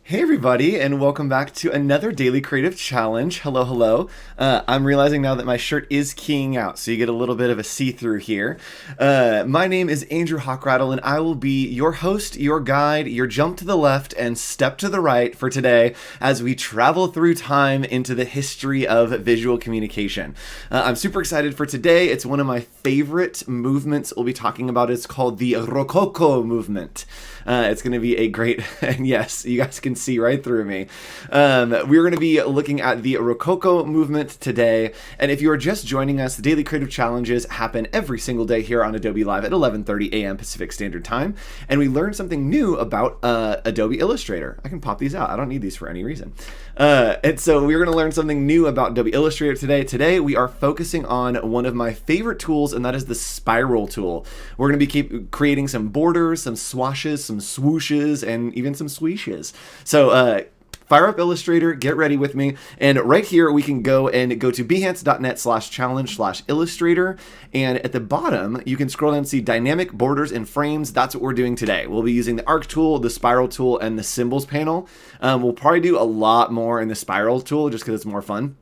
Hey everybody, and welcome back to another Daily Creative Challenge. Hello, hello. I'm realizing now that my shirt is keying out, so you get a little bit of a see-through here. My name is Andrew Hockrattle, and I will be your host, your guide, your jump to the left and step to the right for today as we travel through time into the history of visual communication. I'm super excited for today. It's one of my favorite movements we'll be talking about. It's called the Rococo movement. It's going to be a great, and yes, you guys can see right through me. We're going to be looking at the Rococo movement today. And if you are just joining us, the Daily Creative Challenges happen every single day here on Adobe Live at 11:30 a.m. Pacific Standard Time. And we learn something new about Adobe Illustrator. I can pop these out. I don't need these for any reason. And so we're going to learn something new about Adobe Illustrator today. Today, we are focusing on one of my favorite tools, and that is the spiral tool. We're going to be creating some borders, some swashes, some swooshes, and even some sweeshes. So fire up Illustrator, get ready with me, and right here we can go to behance.net/challenge/illustrator, and at the bottom you can scroll down and see dynamic borders and frames. That's what we're doing today. We'll be using the arc tool, the spiral tool, and the symbols panel. We'll probably do a lot more in the spiral tool just because it's more fun.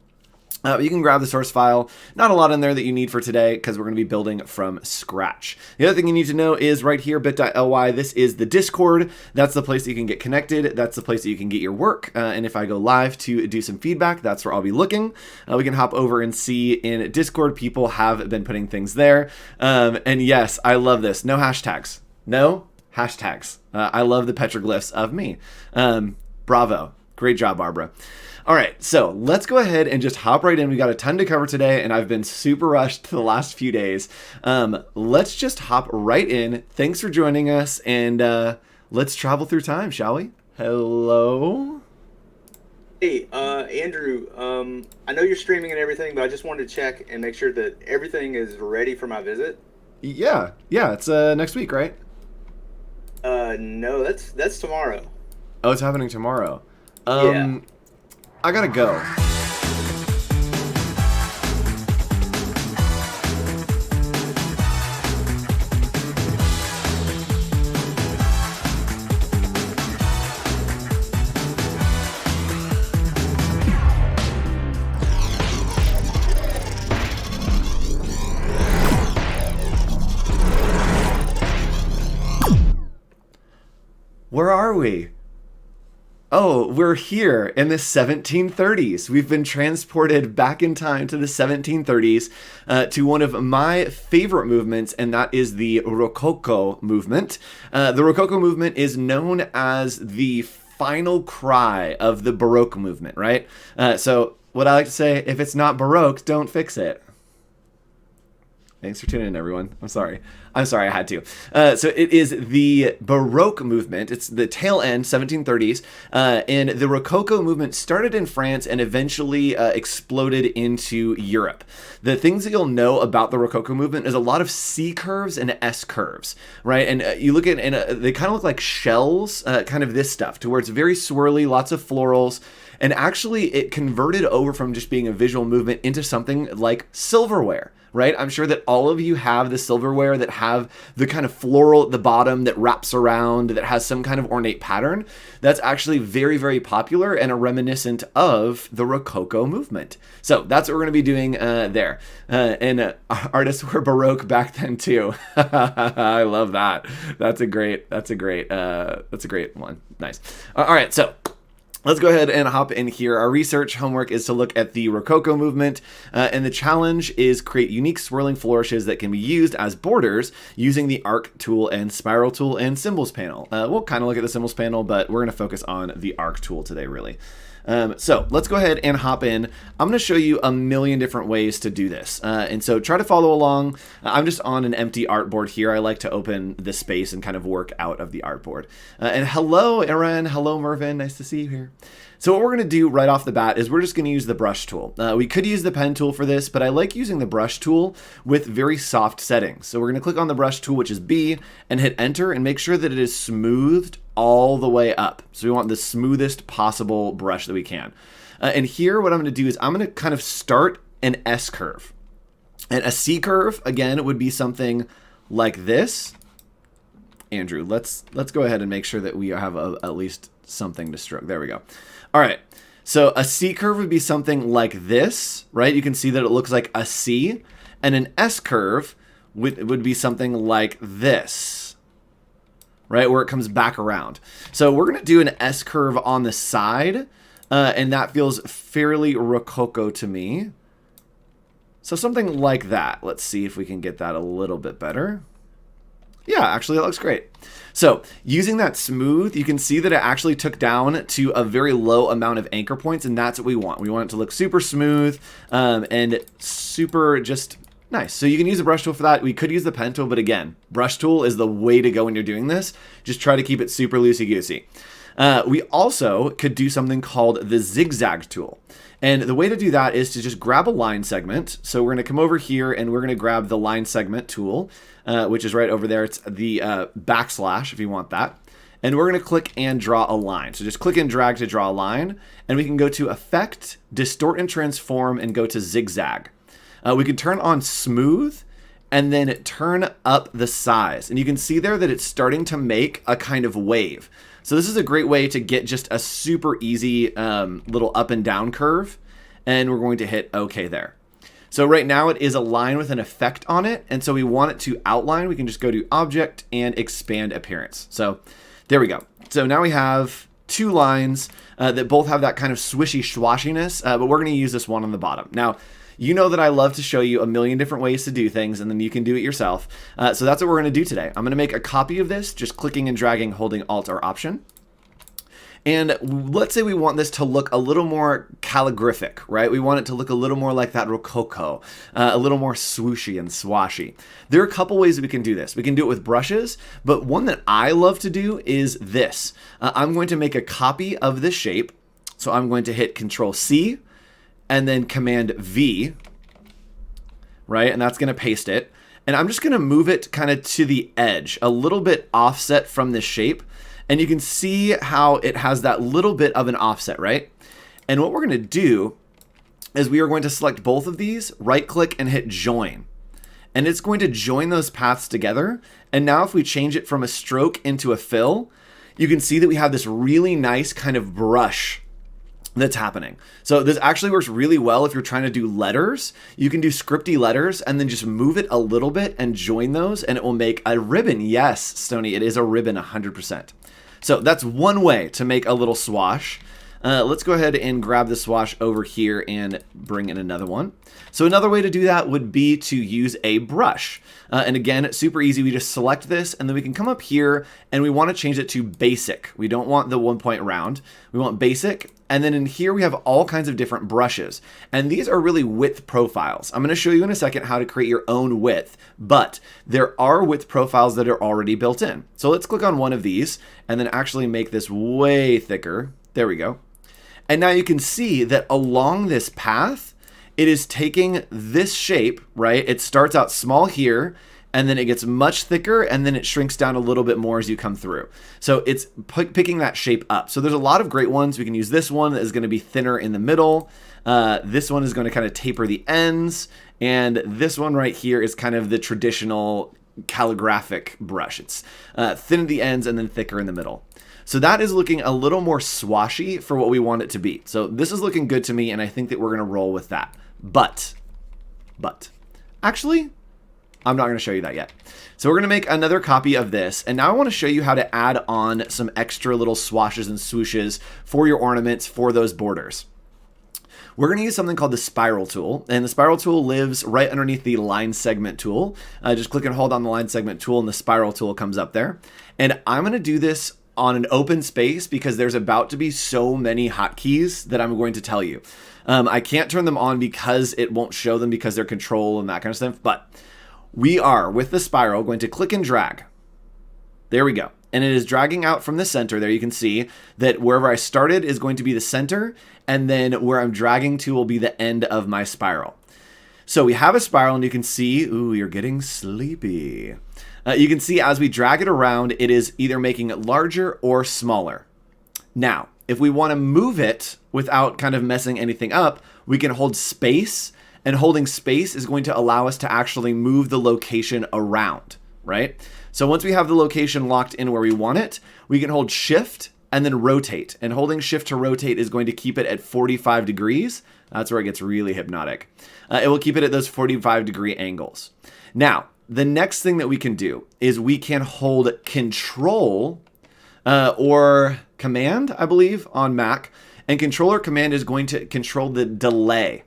You can grab the source file. Not a lot in there that you need for today because we're going to be building from scratch. The other thing you need to know is right here, bit.ly, this is the Discord. That's the place that you can get connected. That's the place that you can get your work. And if I go live to do some feedback, that's where I'll be looking. We can hop over and see in Discord. People have been putting things there. And yes, I love this. No hashtags. No hashtags. I love the petroglyphs of me. Bravo. Great job, Barbara. All right, so let's go ahead and just hop right in. We got a ton to cover today, and I've been super rushed the last few days. Let's just hop right in. Thanks for joining us, and let's travel through time, shall we? Hello? Hey, Andrew, I know you're streaming and everything, but I just wanted to check and make sure that everything is ready for my visit. Yeah, it's next week, right? No, that's tomorrow. Oh, it's happening tomorrow. Yeah. I gotta go. Where are we? Oh, we're here in the 1730s. We've been transported back in time to the 1730s to one of my favorite movements, and that is the Rococo movement. The Rococo movement is known as the final cry of the Baroque movement, right? So what I like to say, if it's not Baroque, don't fix it. Thanks for tuning in, everyone. I'm sorry I had to. So it is the Baroque movement. It's the tail end, 1730s. And the Rococo movement started in France and eventually exploded into Europe. The things that you'll know about the Rococo movement is a lot of C curves and S curves, right? And you look at, and they kind of look like shells, kind of this stuff, to where it's very swirly, lots of florals. And actually, it converted over from just being a visual movement into something like silverware. Right? I'm sure that all of you have the silverware that have the kind of floral at the bottom that wraps around, that has some kind of ornate pattern. That's actually very, very popular and a reminiscent of the Rococo movement. So that's what we're going to be doing there. And artists were Baroque back then too. I love that. That's a great one. Nice. All right. So let's go ahead and hop in here. Our research homework is to look at the Rococo movement, and the challenge is create unique swirling flourishes that can be used as borders using the arc tool and spiral tool and symbols panel. We'll kind of look at the symbols panel, but we're going to focus on the arc tool today, really. So let's go ahead and hop in. I'm going to show you a million different ways to do this. And so try to follow along. I'm just on an empty artboard here. I like to open this space and kind of work out of the artboard. And hello, Aaron. Hello, Mervin. Nice to see you here. So what we're going to do right off the bat is we're just going to use the brush tool. We could use the pen tool for this, but I like using the brush tool with very soft settings. So we're going to click on the brush tool, which is B, and hit enter and make sure that it is smoothed all the way up. So we want the smoothest possible brush that we can. And here what I'm going to do is I'm going to kind of start an S curve. And a C curve, again, would be something like this. Andrew, let's go ahead and make sure that we have at least something to stroke. There we go. All right. So a C curve would be something like this, right? You can see that it looks like a C, and an S curve would be something like this, right? Where it comes back around. So we're going to do an S curve on the side, and that feels fairly rococo to me. So something like that. Let's see if we can get that a little bit better. Yeah, actually, that looks great. So using that smooth, you can see that it actually took down to a very low amount of anchor points, and that's what we want. We want it to look super smooth and super just nice. So you can use the brush tool for that. We could use the pen tool, but again, brush tool is the way to go when you're doing this. Just try to keep it super loosey-goosey. We also could do something called the zigzag tool. And the way to do that is to just grab a line segment. So we're going to come over here and we're going to grab the line segment tool, which is right over there. It's the backslash if you want that. And we're going to click and draw a line. So just click and drag to draw a line. And we can go to Effect, Distort and Transform, and go to Zigzag. We can turn on Smooth and then turn up the size. And you can see there that it's starting to make a kind of wave. So this is a great way to get just a super easy little up and down curve. And we're going to hit OK there. So right now it is a line with an effect on it. And so we want it to outline. We can just go to Object and Expand Appearance. So there we go. So now we have two lines that both have that kind of swishy swashiness, but we're going to use this one on the bottom. Now, you know that I love to show you a million different ways to do things, and then you can do it yourself. So that's what we're going to do today. I'm going to make a copy of this, just clicking and dragging, holding Alt or Option. And let's say we want this to look a little more calligraphic, right? We want it to look a little more like that Rococo, a little more swooshy and swashy. There are a couple ways that we can do this. We can do it with brushes, but one that I love to do is this. I'm going to make a copy of this shape. So I'm going to hit Control C and then Command V, right? And that's going to paste it. And I'm just going to move it kind of to the edge, a little bit offset from this shape. And you can see how it has that little bit of an offset, right? And what we're going to do is we are going to select both of these, right click and hit join. And it's going to join those paths together. And now if we change it from a stroke into a fill, you can see that we have this really nice kind of brush that's happening. So this actually works really well if you're trying to do letters. You can do scripty letters and then just move it a little bit and join those and it will make a ribbon. Yes, Stony, it is a ribbon 100%. So that's one way to make a little swash. Let's go ahead and grab the swash over here and bring in another one. So another way to do that would be to use a brush. And again, it's super easy. We just select this and then we can come up here and we want to change it to basic. We don't want the 1 point round. We want basic. And then in here, we have all kinds of different brushes. And these are really width profiles. I'm going to show you in a second how to create your own width, but there are width profiles that are already built in. So let's click on one of these and then actually make this way thicker. There we go. And now you can see that along this path, it is taking this shape, right? It starts out small here, and then it gets much thicker, and then it shrinks down a little bit more as you come through. So it's picking that shape up. So there's a lot of great ones. We can use this one that is going to be thinner in the middle. This one is going to kind of taper the ends. And this one right here is kind of the traditional calligraphic brush. It's thin at the ends and then thicker in the middle. So that is looking a little more swashy for what we want it to be. So this is looking good to me, and I think that we're going to roll with that. But, actually, I'm not going to show you that yet. So we're going to make another copy of this, and now I want to show you how to add on some extra little swashes and swooshes for your ornaments for those borders. We're going to use something called the spiral tool, and the spiral tool lives right underneath the line segment tool. Just click and hold on the line segment tool, and the spiral tool comes up there. And I'm going to do this on an open space because there's about to be so many hotkeys that I'm going to tell you. I can't turn them on because it won't show them because they're control and that kind of stuff, but we are, with the spiral, going to click and drag. There we go. And it is dragging out from the center. There you can see that wherever I started is going to be the center, and then where I'm dragging to will be the end of my spiral. So we have a spiral, and you can see, ooh, you're getting sleepy. You can see as we drag it around, it is either making it larger or smaller. Now, if we want to move it without kind of messing anything up, we can hold space, and holding space is going to allow us to actually move the location around, right? So once we have the location locked in where we want it, we can hold shift and then rotate. And holding shift to rotate is going to keep it at 45 degrees. That's where it gets really hypnotic. It will keep it at those 45-degree angles. Now, the next thing that we can do is we can hold control or command, I believe, on Mac. And control or command is going to control the delay.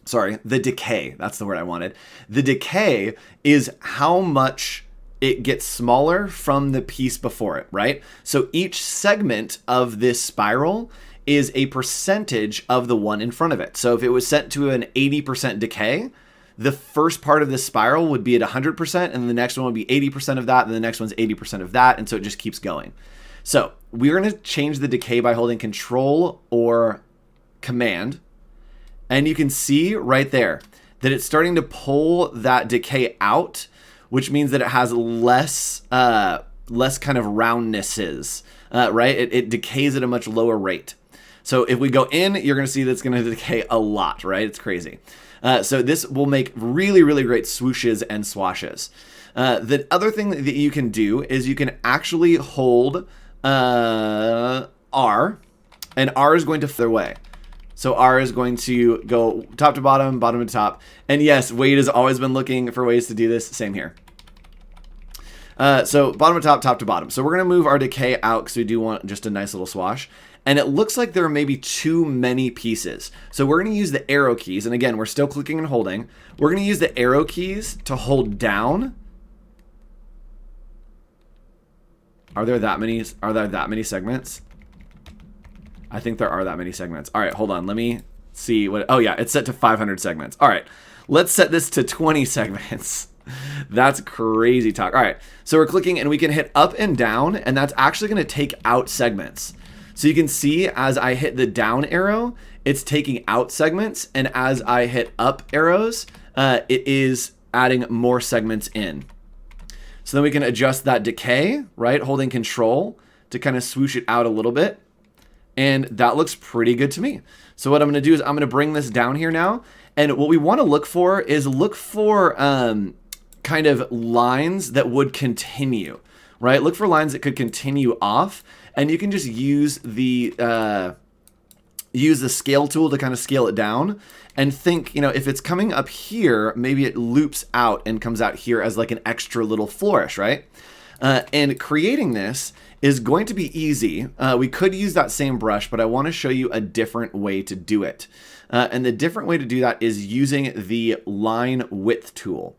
Sorry, the decay. That's the word I wanted. The decay is how much it gets smaller from the piece before it, right? So each segment of this spiral is a percentage of the one in front of it. So if it was set to an 80% decay, the first part of the spiral would be at 100%, and the next one would be 80% of that, and the next one's 80% of that, and so it just keeps going. So we're going to change the decay by holding control or command, and you can see right there that it's starting to pull that decay out, which means that it has less kind of roundnesses, right? It decays at a much lower rate. So if we go in, you're going to see that it's going to decay a lot, right? It's crazy. So this will make really, really great swooshes and swashes. The other thing that you can do is you can actually hold R, and R is going to further away. So R is going to go top to bottom, bottom to top. And yes, Wade has always been looking for ways to do this. Same here. So bottom to top, top to bottom. So we're going to move our decay out because we do want just a nice little swash. And it looks like there are maybe too many pieces. So we're going to use the arrow keys. And again, we're still clicking and holding. We're going to use the arrow keys to hold down. Are there that many segments? I think there are that many segments. All right, hold on. Let me see what. Oh yeah, it's set to 500 segments. All right, let's set this to 20 segments. That's crazy talk. All right, so we're clicking and we can hit up and down, and that's actually going to take out segments. So you can see as I hit the down arrow, it's taking out segments, and as I hit up arrows, it is adding more segments in. So then we can adjust that decay, right? Holding control to kind of swoosh it out a little bit. And that looks pretty good to me. So what I'm going to do is I'm going to bring this down here now. And what we want to look for is kind of lines that would continue, right? Look for lines that could continue off. And you can just use the scale tool to kind of scale it down. And think, if it's coming up here, maybe it loops out and comes out here as like an extra little flourish, right? And creating this is going to be easy. We could use that same brush, but I want to show you a different way to do it. And the different way to do that is using the line width tool.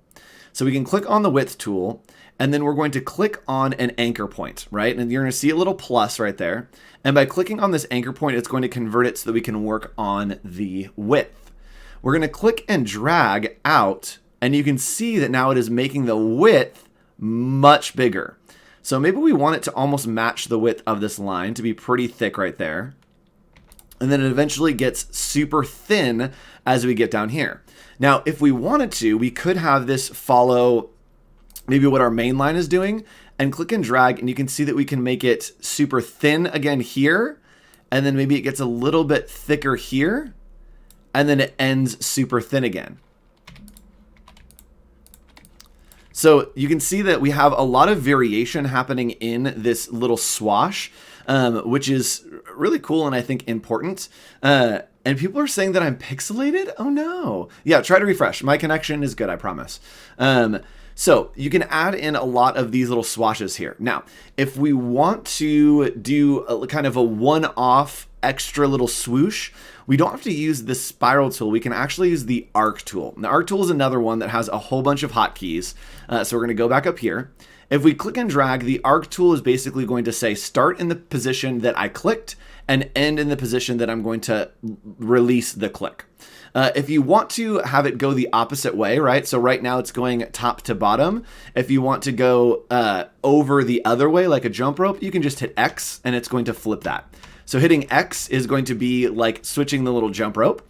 So we can click on the width tool, and then we're going to click on an anchor point, right? And you're going to see a little plus right there. And by clicking on this anchor point, it's going to convert it so that we can work on the width. We're going to click and drag out, and you can see that now it is making the width much bigger. So maybe we want it to almost match the width of this line to be pretty thick right there. And then it eventually gets super thin as we get down here. Now, if we wanted to, we could have this follow maybe what our main line is doing, and click and drag, and you can see that we can make it super thin again here, and then maybe it gets a little bit thicker here, and then it ends super thin again. So you can see that we have a lot of variation happening in this little swash, which is really cool and I think important. And people are saying that I'm pixelated? Oh no. Yeah, try to refresh. My connection is good, I promise. So you can add in a lot of these little swashes here. Now, if we want to do a kind of a one-off extra little swoosh, we don't have to use the spiral tool. We can actually use the arc tool. And the arc tool is another one that has a whole bunch of hotkeys. So we're going to go back up here. If we click and drag, the arc tool is basically going to say start in the position that I clicked and end in the position that I'm going to release the click. If you want to have it go the opposite way, right? So right now it's going top to bottom. If you want to go over the other way like a jump rope, you can just hit X and it's going to flip that. So hitting X is going to be like switching the little jump rope.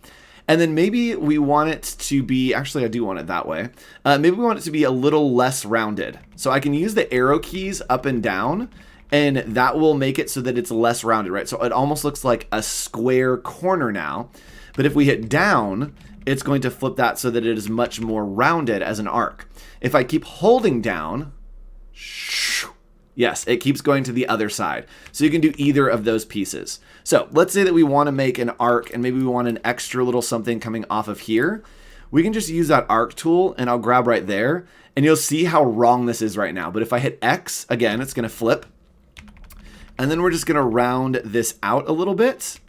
And then maybe we want it to be, actually I do want it that way. Maybe we want it to be a little less rounded. So I can use the arrow keys up and down, and that will make it so that it's less rounded, right? So it almost looks like a square corner now. But if we hit down, it's going to flip that so that it is much more rounded as an arc. If I keep holding down, Yes, it keeps going to the other side. So you can do either of those pieces. So let's say that we want to make an arc and maybe we want an extra little something coming off of here. We can just use that arc tool and I'll grab right there and you'll see how wrong this is right now. But if I hit X, again, it's going to flip. And then we're just going to round this out a little bit.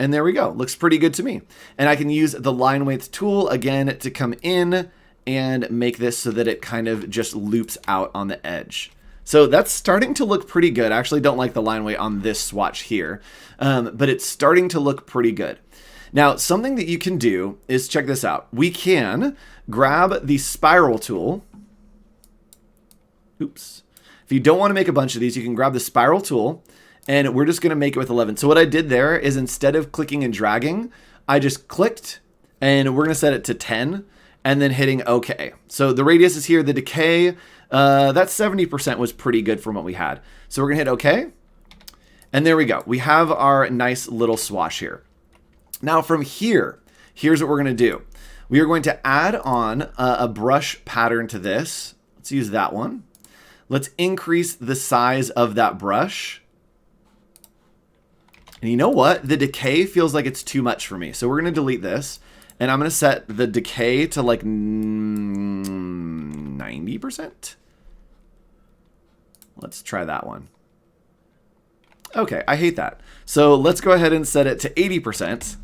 And there we go. Looks pretty good to me. And I can use the line weights tool again to come in and make this so that it kind of just loops out on the edge. So that's starting to look pretty good. I actually don't like the line weight on this swatch here, but it's starting to look pretty good. Now, something that you can do is check this out. We can grab the spiral tool. Oops. If you don't want to make a bunch of these, you can grab the spiral tool and we're just going to make it with 11. So what I did there is instead of clicking and dragging, I just clicked and we're going to set it to 10 and then hitting OK. So the radius is here. The decay, that 70% was pretty good from what we had. So we're going to hit OK. And there we go. We have our nice little swash here. Now from here, here's what we're going to do. We are going to add on a brush pattern to this. Let's use that one. Let's increase the size of that brush. And you know what? The decay feels like it's too much for me. So we're going to delete this. And I'm going to set the decay to like 90%. Let's try that one. Okay, I hate that. So let's go ahead and set it to 80%.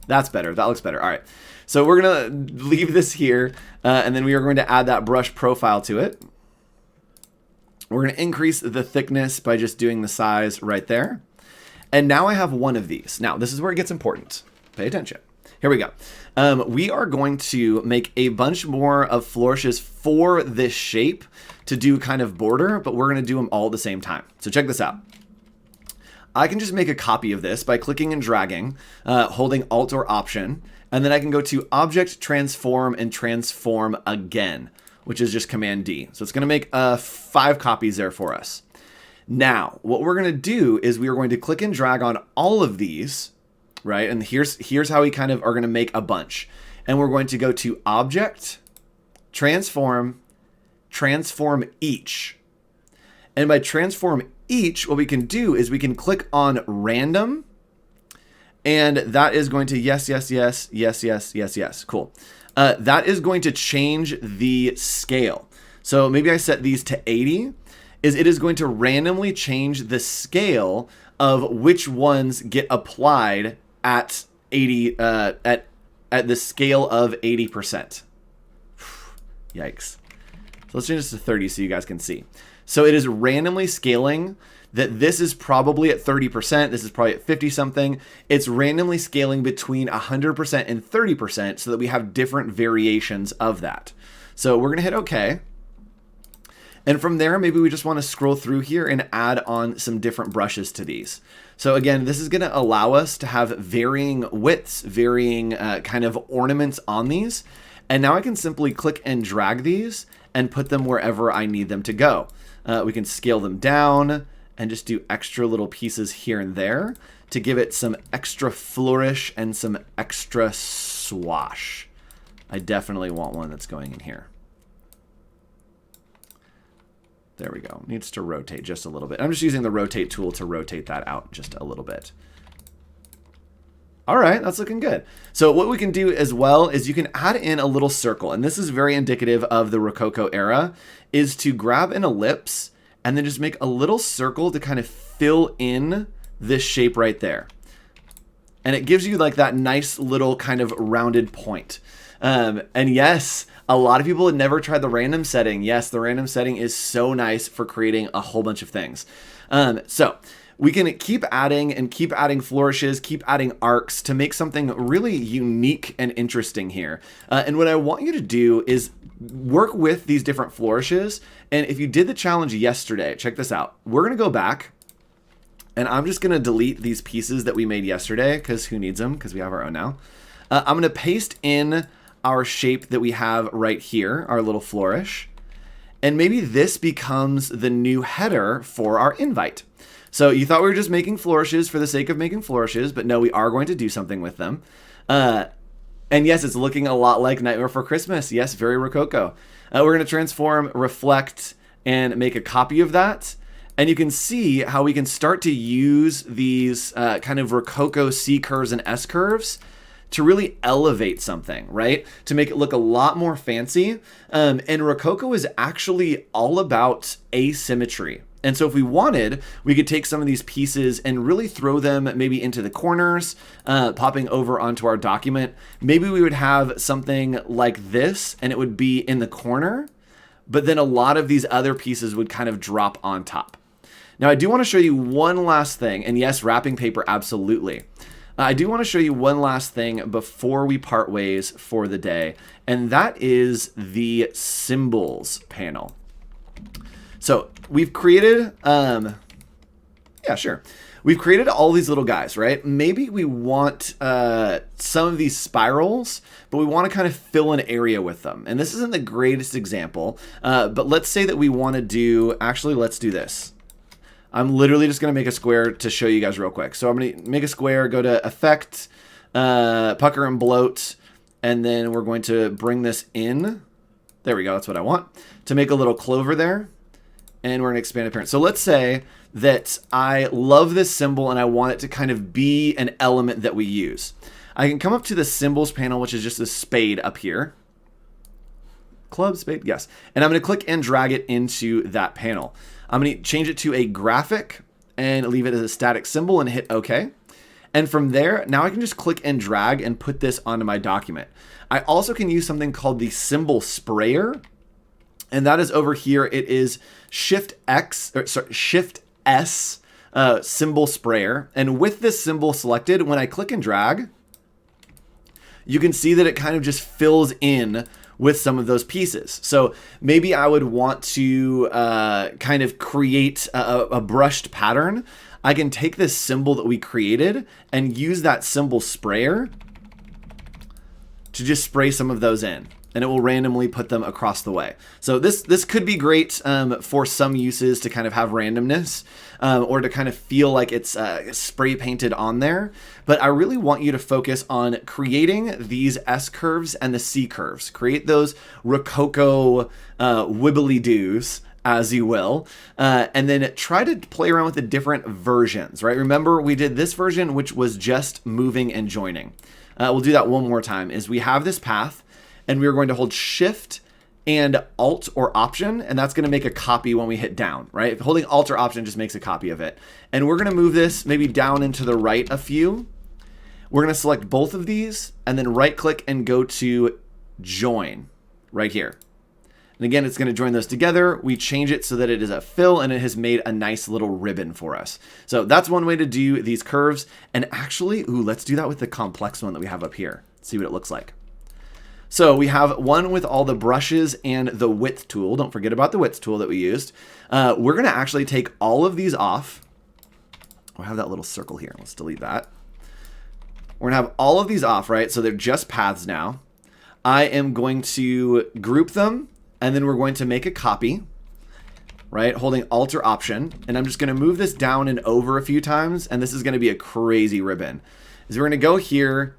That's better. That looks better. All right. So we're going to leave this here. And then we are going to add that brush profile to it. We're going to increase the thickness by just doing the size right there. And now I have one of these. Now, this is where it gets important. Pay attention. Here we go. We are going to make a bunch more of flourishes for this shape to do kind of border, but we're going to do them all at the same time. So check this out. I can just make a copy of this by clicking and dragging, holding Alt or Option, and then I can go to Object, Transform, and Transform again, which is just Command D. So it's going to make 5 copies there for us. Now, what we're going to do is we are going to click and drag on all of these, right? And here's how we kind of are going to make a bunch. And we're going to go to Object, Transform, Transform Each. And by Transform Each, what we can do is we can click on Random. And that is going to yes, yes, yes, yes, yes, yes, yes. Cool. That is going to change the scale. So maybe I set these to 80. It is going to randomly change the scale of which ones get applied at 80 at the scale of 80%. Yikes. So let's change this to 30 so you guys can see. So it is randomly scaling that this is probably at 30%. This is probably at 50 something. It's randomly scaling between 100% and 30% so that we have different variations of that. So we're going to hit OK. And from there, maybe we just want to scroll through here and add on some different brushes to these. So again, this is going to allow us to have varying widths, varying kind of ornaments on these. And now I can simply click and drag these and put them wherever I need them to go. We can scale them down and just do extra little pieces here and there to give it some extra flourish and some extra swash. I definitely want one that's going in here. There we go. Needs to rotate just a little bit. I'm just using the rotate tool to rotate that out just a little bit. All right, that's looking good. So what we can do as well is you can add in a little circle, and this is very indicative of the Rococo era, is to grab an ellipse and then just make a little circle to kind of fill in this shape right there. And it gives you like that nice little kind of rounded point. And yes, a lot of people had never tried the random setting. Yes, the random setting is so nice for creating a whole bunch of things. So we can keep adding flourishes, keep adding arcs to make something really unique and interesting here. And what I want you to do is work with these different flourishes. And if you did the challenge yesterday, check this out. We're going to go back and I'm just going to delete these pieces that we made yesterday because who needs them? Because we have our own now. I'm going to paste in our shape that we have right here, our little flourish. And maybe this becomes the new header for our invite. So you thought we were just making flourishes for the sake of making flourishes, but no, we are going to do something with them. And yes, it's looking a lot like Nightmare Before Christmas. Yes, very Rococo. We're going to transform, reflect, and make a copy of that. And you can see how we can start to use these kind of Rococo C curves and S curves to really elevate something, right? To make it look a lot more fancy. And Rococo is actually all about asymmetry. And so if we wanted, we could take some of these pieces and really throw them maybe into the corners, popping over onto our document. Maybe we would have something like this and it would be in the corner, but then a lot of these other pieces would kind of drop on top. Now I do want to show you one last thing, and yes, wrapping paper, absolutely. I do want to show you one last thing before we part ways for the day, and that is the symbols panel. So we've created, we've created all these little guys, right? Maybe we want some of these spirals, but we want to kind of fill an area with them. And this isn't the greatest example, but let's say that we want to do, actually, let's do this. I'm literally just going to make a square to show you guys real quick. So I'm going to make a square, go to Effect, Pucker and Bloat, and then we're going to bring this in. There we go. That's what I want. To make a little clover there. And we're going to expand appearance. So let's say that I love this symbol and I want it to kind of be an element that we use. I can come up to the symbols panel, which is just a spade up here. Club, spade, yes. And I'm going to click and drag it into that panel. I'm going to change it to a graphic and leave it as a static symbol and hit OK. And from there, now I can just click and drag and put this onto my document. I also can use something called the symbol sprayer. And that is over here. It is Shift S symbol sprayer. And with this symbol selected, when I click and drag, you can see that it kind of just fills in with some of those pieces. So maybe I would want to kind of create a brushed pattern. I can take this symbol that we created and use that symbol sprayer to just spray some of those in. And it will randomly put them across the way. So this could be great for some uses to kind of have randomness or to kind of feel like it's spray painted on there. But I really want you to focus on creating these S curves and the C curves. Create those Rococo wibbly-doos, as you will, and then try to play around with the different versions, right? Remember, we did this version, which was just moving and joining. We'll do that one more time, is we have this path, and we're going to hold Shift and Alt or Option, and that's going to make a copy when we hit down, right? Holding Alt or Option just makes a copy of it. And we're going to move this maybe down and to the right a few. We're going to select both of these, and then right-click and go to Join right here. And again, it's going to join those together. We change it so that it is a fill, and it has made a nice little ribbon for us. So that's one way to do these curves. And actually, let's do that with the complex one that we have up here. See what it looks like. So we have one with all the brushes and the width tool. Don't forget about the width tool that we used. We're going to actually take all of these off. We'll have that little circle here. Let's delete that. We're going to have all of these off, right? So they're just paths now. I am going to group them, and then we're going to make a copy, right? Holding Alt or Option. And I'm just going to move this down and over a few times, and this is going to be a crazy ribbon. So we're going to go here,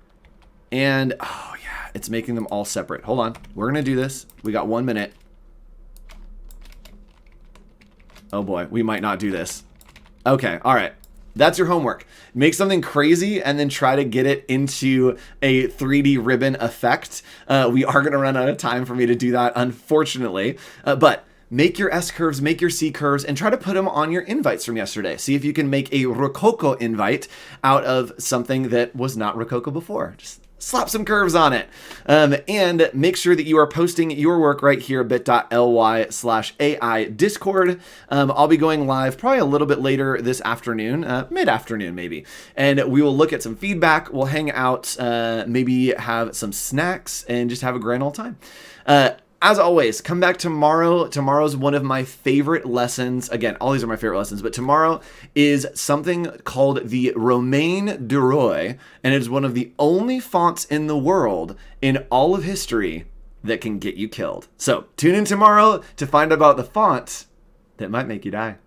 and oh yeah, it's making them all separate. Hold on. We're going to do this. We got 1 minute. Oh boy, we might not do this. Okay, all right. That's your homework. Make something crazy and then try to get it into a 3D ribbon effect. We are going to run out of time for me to do that, unfortunately. But make your S curves, make your C curves, and try to put them on your invites from yesterday. See if you can make a Rococo invite out of something that was not Rococo before. Just slap some curves on it. And make sure that you are posting your work right here at bit.ly/AI Discord. I'll be going live probably a little bit later this afternoon, mid-afternoon maybe. And we will look at some feedback. We'll hang out, maybe have some snacks, and just have a grand old time. As always, come back tomorrow. Tomorrow's one of my favorite lessons. Again, all these are my favorite lessons, but tomorrow is something called the Romain Duroy, and it is one of the only fonts in the world in all of history that can get you killed. So tune in tomorrow to find out about the font that might make you die.